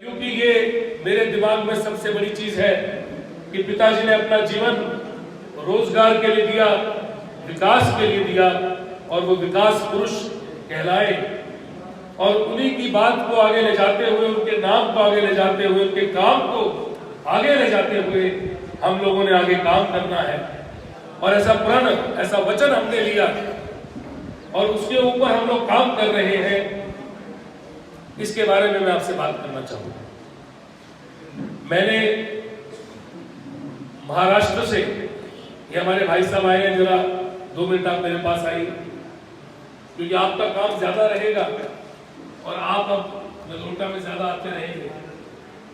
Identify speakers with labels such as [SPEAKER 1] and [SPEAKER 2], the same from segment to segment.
[SPEAKER 1] क्योंकि ये मेरे दिमाग में सबसे बड़ी चीज है कि पिताजी ने अपना जीवन रोजगार के लिए दिया, विकास के लिए दिया, और वो विकास पुरुष कहलाए। और उन्हीं की बात को आगे ले जाते हुए, उनके नाम को आगे ले जाते हुए, उनके काम को आगे ले जाते हुए हम लोगों ने आगे काम करना है। और ऐसा प्रण, ऐसा वचन हमने लिया और उसके ऊपर हम लोग काम कर रहे हैं। इसके बारे में मैं आपसे बात करना चाहूंगा। मैंने महाराष्ट्र से, ये हमारे भाई साहब आए हैं, जरा 2 मिनट आप मेरे पास आइए, क्योंकि आपका काम ज्यादा रहेगा और आप अब नगरोटा में ज्यादा आते रहेंगे।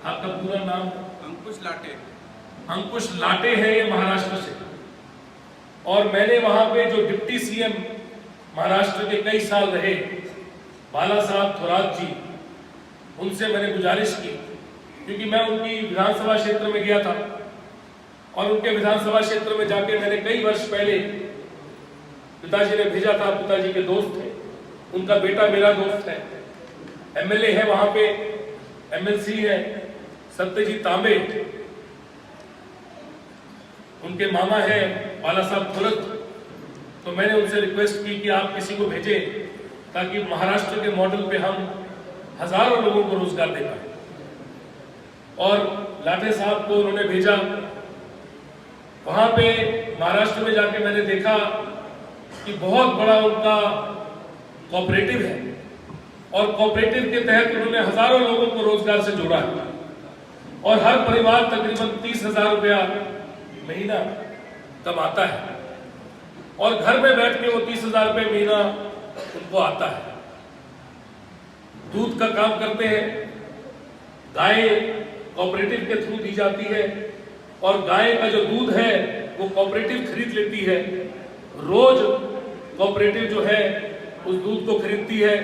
[SPEAKER 1] आपका पूरा नाम?
[SPEAKER 2] अंकुश लाटे।
[SPEAKER 1] अंकुश लाटे है ये महाराष्ट्र से। और मैंने वहां पे जो डिप्टी सीएम महाराष्ट्र के कई साल रहे, बाला साहब थोरात जी, उनसे मैंने गुजारिश की, क्योंकि मैं उनकी विधानसभा क्षेत्र में गया था और उनके विधानसभा क्षेत्र में जाके मैंने कई वर्ष पहले, पिताजी ने भेजा था, पिताजी के दोस्त थे, उनका बेटा मेरा दोस्त है, एमएलए है वहां पे, एमएलसी है सत्यजीत तांबे, उनके मामा है बाला साहब थोरत। तो मैंने उनसे रिक्वेस्ट की कि आप किसी को भेजें ताकि महाराष्ट्र के मॉडल पे हम हजारों लोगों को रोजगार दे पाए। और लाटे साहब को उन्होंने भेजा। वहां पे महाराष्ट्र में जाके मैंने देखा कि बहुत बड़ा उनका कोऑपरेटिव है और कोऑपरेटिव के तहत उन्होंने हजारों लोगों को रोजगार से जोड़ा है और हर परिवार तकरीबन 30,000 रुपया महीना कमाता है और घर में बैठ के वो 30,000 रुपये महीना उनको आता है। दूध का काम करते हैं, गाय कोऑपरेटिव के थ्रू दी जाती है और गाय का जो दूध है वो कोऑपरेटिव खरीद लेती है। रोज कोऑपरेटिव जो है उस दूध को खरीदती है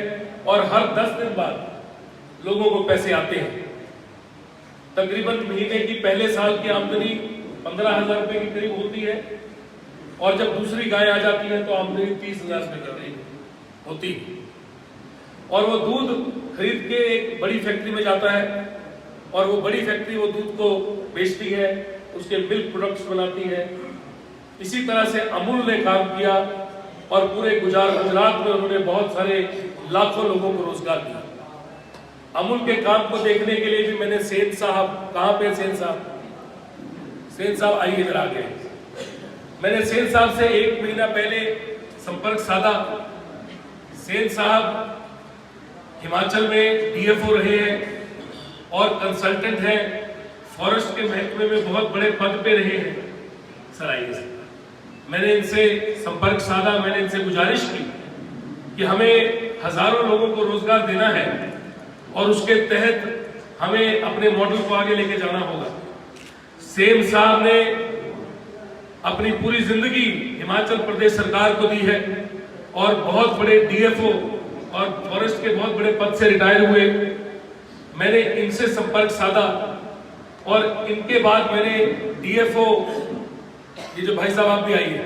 [SPEAKER 1] और हर 10 दिन बाद लोगों को पैसे आते हैं। तकरीबन महीने की पहले साल की आमदनी 15,000 रुपए के करीब होती है और जब दूसरी गाय आ जाती है तो आमदनी 30,000 रुपए के करीब होती है। और वो दूध खरीद के एक बड़ी फैक्ट्री में जाता है और वो बड़ी फैक्ट्री वो दूध को बेचती है, उसके मिल्क प्रोडक्ट्स बनाती है। इसी तरह से अमूल ने काम किया और पूरे गुजरात में उन्होंने बहुत सारे लाखों लोगों को रोजगार दिया। अमूल के काम को देखने के लिए भी मैंने सेन साहब, कहाँ पे सेन साहब? सेन साहब आइए इधर आ गए। मैंने सेन साहब से 1 महीना पहले संपर्क साधा। सेन साहब हिमाचल में डीएफओ रहे हैं और कंसल्टेंट हैं, फॉरेस्ट के महकमे में बहुत बड़े पद पे रहे हैं। सर आइए सर। मैंने इनसे संपर्क साधा, मैंने इनसे गुजारिश की कि हमें हजारों लोगों को रोजगार देना है और उसके तहत हमें अपने मॉडल को आगे लेके जाना होगा। सेम साहब ने अपनी पूरी जिंदगी हिमाचल प्रदेश सरकार को दी है और बहुत बड़े डीएफओ और फॉरेस्ट के बहुत बड़े पद से रिटायर हुए। मैंने इनसे संपर्क साधा और इनके बाद मैंने डीएफओ, ये जो भाई साहब आप भी आइए,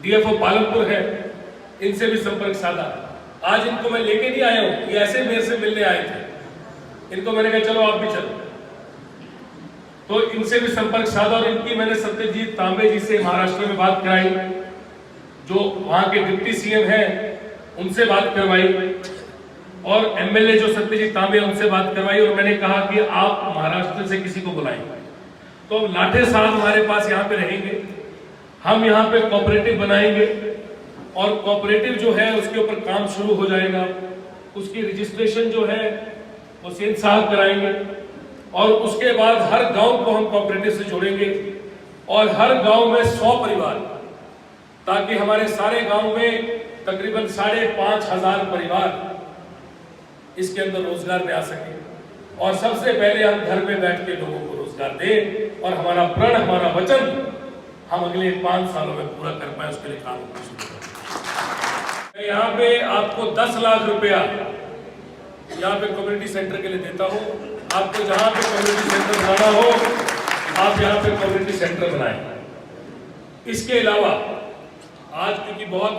[SPEAKER 1] डीएफओ पालमपुर है, इनसे भी संपर्क साधा। आज इनको मैं लेके नहीं आया हूं, ये ऐसे मेरे से मिलने आए थे। इनको मैंने कहा चलो आप भी चलो, तो इनसे भी संपर्क साधा और इनकी मैंने सत्यजीत तांबे जी से महाराष्ट्र में बात कराई, जो वहां के डिप्टी सीएम हैं, उनसे बात करवाई और एमएलए जो सत्यजीत तांबे उनसे बात करवाई और मैंने कहा कि आप महाराष्ट्र से किसी को बुलाएं। तो लाटे साहब हमारे पास यहाँ पे रहेंगे, हम यहाँ पे कोऑपरेटिव बनाएंगे और कोऑपरेटिव जो है उसके ऊपर काम शुरू हो जाएगा। उसकी रजिस्ट्रेशन जो है वो सेन साहब कराएंगे और उसके बाद हर गांव को हम कोऑपरेटिव से जोड़ेंगे और हर गांव में 100 परिवार, ताकि हमारे सारे गांव में तकरीबन 5,500 परिवार इसके अंदर रोजगार में आ सके। और सबसे पहले हम घर में बैठ के लोगों को रोजगार दें और हमारा प्रण, हमारा वचन हम अगले 5 सालों में पूरा कर पाए, उसके लिए काम शुरू करें। यहाँ पे आपको 10 लाख रुपया यहाँ पे कम्युनिटी सेंटर के लिए देता हूँ। आपको जहाँ पे कम्युनिटी सेंटर बनाना हो आप यहाँ पे कम्युनिटी सेंटर बनाएं। इसके अलावा आज क्योंकि बहुत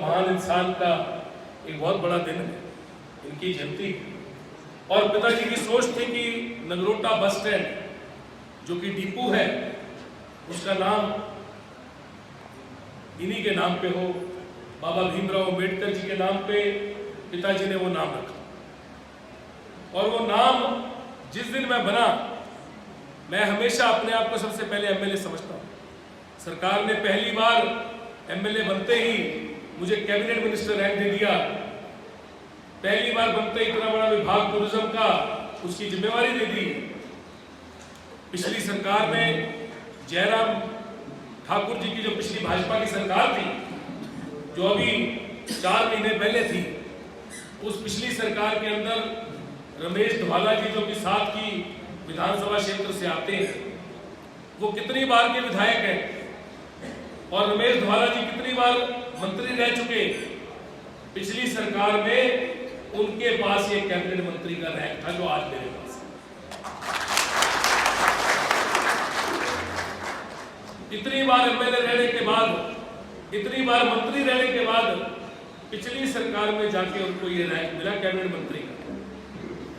[SPEAKER 1] महान इंसान का एक बहुत बड़ा दिन है, इनकी जयंती, और पिताजी की सोच थी कि नगरोटा बस स्टैंड जो कि डिपो है उसका नाम इन्हीं के नाम पे हो। बाबा भीमराव अम्बेडकर जी के नाम पे पिताजी ने वो नाम रखा और वो नाम जिस दिन मैं बना, मैं हमेशा अपने आप को सबसे पहले एमएलए समझता हूँ। सरकार ने पहली बार एमएलए बनते ही मुझे कैबिनेट मिनिस्टर रैंक दे दिया। पहली बार बनते ही इतना बड़ा विभाग टूरिज्म का उसकी जिम्मेवारी दे दी। पिछली सरकार में जयराम ठाकुर जी की जो पिछली भाजपा की सरकार थी, जो अभी 4 महीने पहले थी, उस पिछली सरकार के अंदर रमेश धवाला जी जो कि 7 की विधानसभा क्षेत्र से आते हैं, वो कितनी बार के विधायक हैं और रमेश धवाला जी कितनी बार मंत्री रह चुके। पिछली सरकार में उनके पास ये कैबिनेट मंत्री का रैंक था जो आज मेरे पास है। इतनी बार एमएलए रहने के बाद, इतनी बार मंत्री रहने के बाद पिछली सरकार में जाके उनको ये रैंक मिला कैबिनेट मंत्री का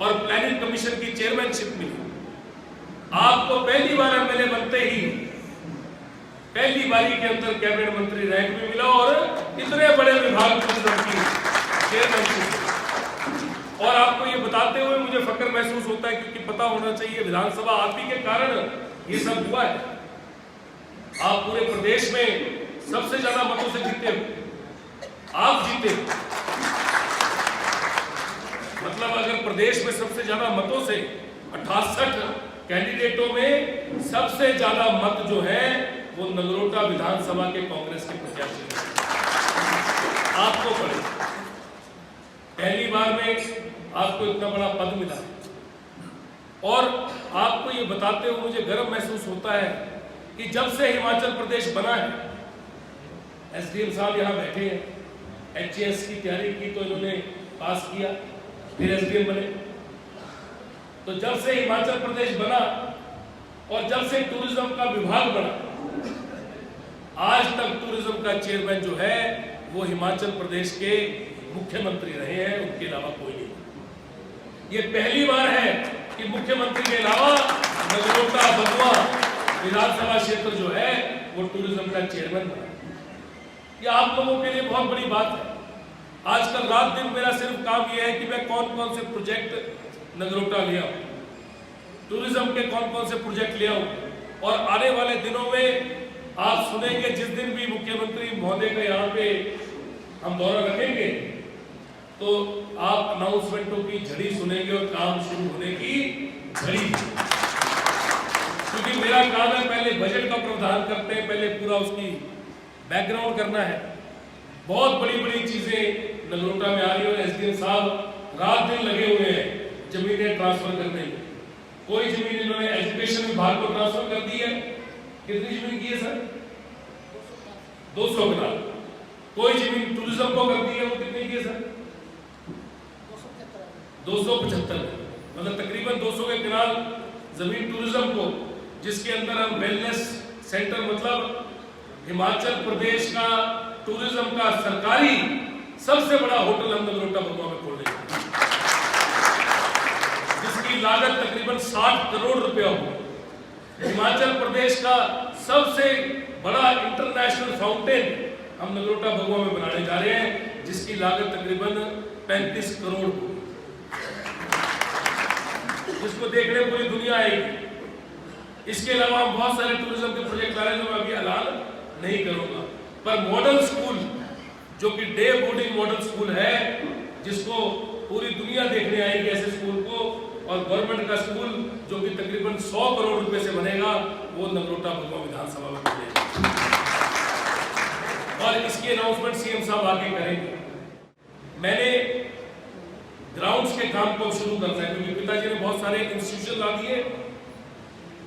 [SPEAKER 1] और प्लानिंग कमीशन की चेयरमैनशिप मिली। आपको पहली बार एमएलए बनते ही पहली बारी के अंदर कैबिनेट मंत्री रैंक भी मिला और इतने बड़े विभाग की चेयरमैनशिप। और आपको ये बताते हुए मुझे फक्र महसूस होता है क्योंकि पता होना चाहिए विधानसभा आप ही के कारण ये सब हुआ है। आप पूरे प्रदेश में सबसे ज्यादा मतों से जीते हो, आप जीते हो। मतलब अगर प्रदेश में सबसे ज्यादा मतों से 68 कैंडिडेटों में सबसे ज्यादा मत जो है वो नगरोटा विधानसभा के कांग्रेस के प्रत्याशी आपको पड़े। पहली बार में आपको इतना बड़ा पद मिला और आपको ये बताते हुए मुझे गर्व महसूस होता है कि जब से हिमाचल प्रदेश बना है, एसडीएम साहब यहाँ बैठे हैं, एचएएस की तैयारी की तो इन्होंने पास किया, फिर एसडीएम बने। तो जब से हिमाचल प्रदेश बना और जब से टूरिज्म का विभाग बना, आज तक टूरिज्म का चेयरमैन जो है वो हिमाचल प्रदेश के मुख्यमंत्री रहे हैं, उनके अलावा कोई नहीं। ये पहली बार है कि मुख्यमंत्री के अलावा नगरोटा बगुआ विधानसभा क्षेत्र जो है वो टूरिज्म का चेयरमैन बना। ये आप लोगों के लिए बहुत बड़ी बात है। आजकल रात दिन मेरा सिर्फ काम यह है कि मैं कौन कौन से प्रोजेक्ट नगरोटा ले आऊं, टूरिज्म के कौन कौन से प्रोजेक्ट ले आऊं। और आने वाले दिनों में आप सुनेंगे, जिस दिन भी मुख्यमंत्री महोदय का यहाँ पे हम दौरा रखेंगे तो आप अनाउंसमेंटों की झड़ी सुनेंगे और काम शुरू होने की झड़ी। क्योंकि मेरा काम है पहले बजट का प्रावधान करते हैं, पहले पूरा उसकी बैकग्राउंड करना है। बहुत बड़ी बड़ी चीजें नगरोटा में आ रही है और एसडीएम साहब रात दिन लगे हुए हैं जमीनें ट्रांसफर करने में। कोई जमीन इन्होंने एजुकेशन विभाग को ट्रांसफर कर दी है। कितनी जमीन की है सर? 200 कनाल। कोई जमीन टूरिज्म को कर दी है, वो कितनी की है सर? 275। मतलब तकरीबन 200 के कनाल जमीन टूरिज्म को, जिसके अंदर हम वेलनेस सेंटर, मतलब हिमाचल प्रदेश का टूरिज्म का सरकारी सबसे बड़ा होटल हम नगरोटा बगुआ में खोल रहे हैं, जिसकी लागत तकरीबन 60 करोड़ रुपया हो। हिमाचल प्रदेश का सबसे बड़ा इंटरनेशनल फाउंटेन हम नगरोटा बगुआ में बनाने जा रहे हैं, जिसकी लागत तकरीबन 35 करोड़ हो, जिसको देखने पूरी दुनिया आएगी। इसके अलावा हम बहुत सारे टूरिज्म के प्रोजेक्ट ला रहे हैं जो मैं अभी ऐलान नहीं करूंगा। पर मॉडल स्कूल जो कि डे बोर्डिंग मॉडल स्कूल है, जिसको पूरी दुनिया देखने आएगी ऐसे स्कूल को, और गवर्नमेंट का स्कूल जो कि तकरीबन 100 करोड़ रुपए से बनेगा, वो नगरोटा बगुआ विधानसभा में बनेगा। और इसकी अनाउंसमेंट सीएम साहब आगे करेंगे। मैंने ग्राउंड्स के काम को शुरू करना है क्योंकि पिताजी ने बहुत सारे इंस्टीट्यूशन ला दिए।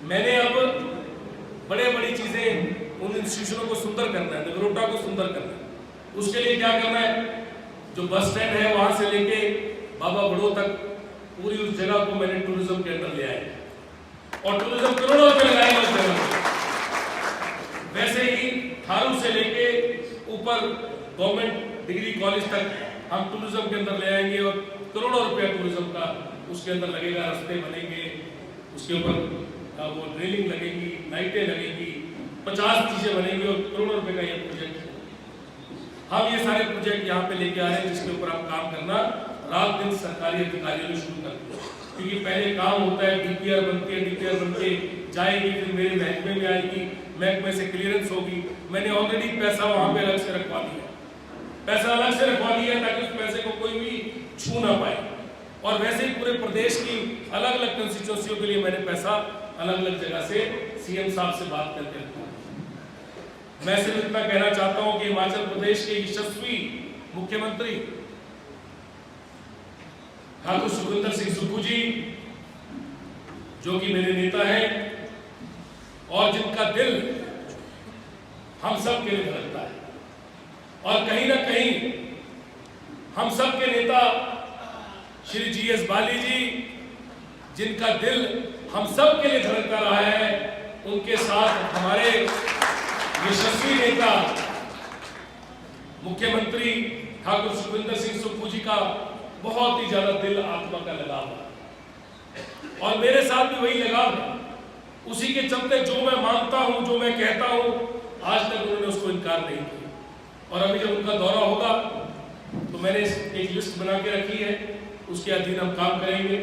[SPEAKER 1] मैंने अब बड़े बड़ी चीजें उन इंस्टीट्यूशनों को सुंदर करना है, नगरोटा को सुंदर करना है। उसके लिए क्या करना है, जो बस स्टैंड है वहां से लेके बाबा बड़ो तक पूरी उस जगह को मैंने टूरिज्म के अंदर ले आया और टूरिज्म करोड़ों रुपए लगाएंगे उस जगह में। वैसे ही थारू से लेके ऊपर गवर्नमेंट डिग्री कॉलेज तक हम टूरिज्म के अंदर ले आएंगे और करोड़ों रुपया टूरिज्म का उसके अंदर लगेगा, रास्ते बनेंगे, उसके ऊपर वो रेलिंग लगेगी, लाइटें लगेगी, 50 चीजें बनेंगी और करोड़ों रुपए का ये प्रोजेक्ट है। हम ये सारे प्रोजेक्ट यहाँ पे लेके आ रहे हैं जिसके ऊपर हम काम करना रात दिन सरकारी अधिकारियों ने शुरू कर दिया। क्योंकि पहले काम होता है, डीपीआर बनती है, डीपीआर बनके जाएगी, फिर मेरे महकमे में आएगी, महकमे से क्लियरेंस होगी। मैंने ऑलरेडी पैसा वहां पे अलग से रखवा दिया, पैसा अलग से रखवा दिया ताकि उस पैसे को कोई भी छू ना पाए। और वैसे ही पूरे प्रदेश की अलग अलग कंस्टिट्यूंसियों के लिए मैंने पैसा अलग अलग जगह से सीएम साहब से बात करके रखा। मैं सिर्फ इतना कहना चाहता हूं कि हिमाचल प्रदेश के यशस्वी मुख्यमंत्री ठाकुर सुखविंदर सिंह सुक्खू जी, जो कि मेरे नेता हैं और जिनका दिल हम सब के लिए धड़कता है, और कहीं ना कहीं हम सब के नेता श्री जीएस बाली जी, जिनका दिल हम सब के लिए धड़कता रहा है, उनके साथ हमारे यशस्वी नेता मुख्यमंत्री ठाकुर सुखविंदर सिंह सुक्खू जी का बहुत ही ज्यादा दिल आत्मा का लगाव है और मेरे साथ भी वही लगाव है। उसी के चलते जो मैं मांगता हूं, जो मैं कहता हूं, आज तक उन्होंने उसको इनकार नहीं किया। और अभी जब उनका दौरा होगा तो मैंने एक लिस्ट बना के रखी है, उसके अधीन हम काम करेंगे।